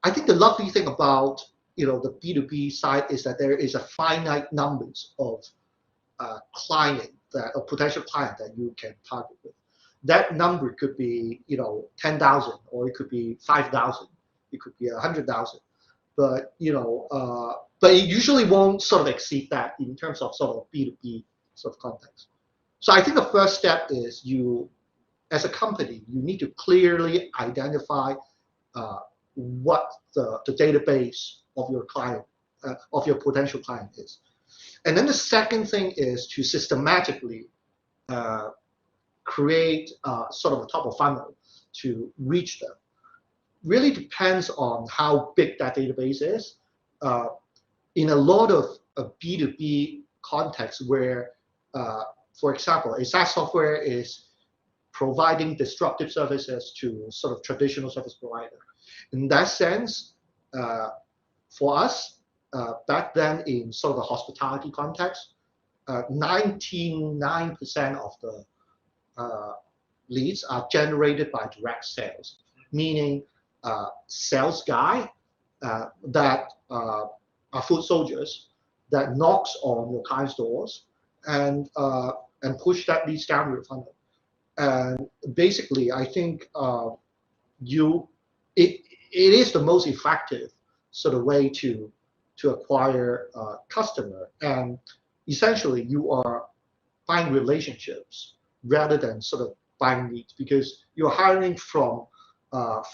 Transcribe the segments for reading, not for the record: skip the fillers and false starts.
I think the lucky thing about the B2B side is that there is a finite numbers of client that a potential client that you can target with. That number could be 10,000, or it could be 5,000, it could be 100,000, but but it usually won't sort of exceed that in terms of sort of B2B sort of context. So I think the first step is as a company, you need to clearly identify what the database of your client, of your potential client is. And then the second thing is to systematically create sort of a top of funnel to reach them. Really depends on how big that database is. In a lot of B2B contexts where, for example, a SaaS software is providing disruptive services to sort of traditional service provider. In that sense, for us, back then in sort of a hospitality context, 99% of the leads are generated by direct sales, meaning sales guy that are foot soldiers that knocks on your client's doors and push that leads down your funnel. And basically, I think it is the most effective sort of way to acquire a customer. And essentially, you are buying relationships rather than sort of buying leads, because you're hiring from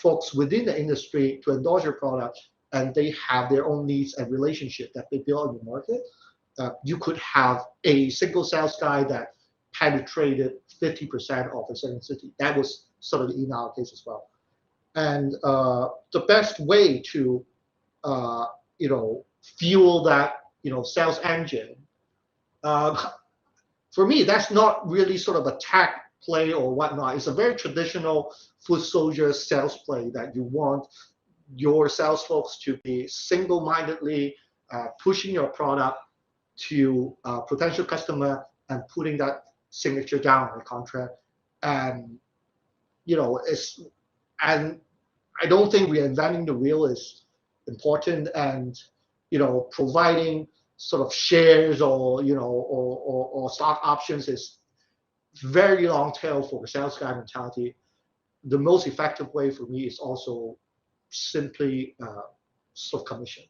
folks within the industry to endorse your product, and they have their own needs and relationship that they build in the market. You could have a single sales guy that penetrated 50% of a certain city. That was sort of in our case as well. And the best way to fuel that sales engine, for me, that's not really sort of a tech play or whatnot. It's a very traditional foot soldier sales play that you want your sales folks to be single-mindedly pushing your product to a potential customer and putting that signature down on the contract. And and I don't think reinventing the wheel is important, and providing sort of shares or or stock options is very long tail for the sales guy mentality. The most effective way for me is also simply sort of commission.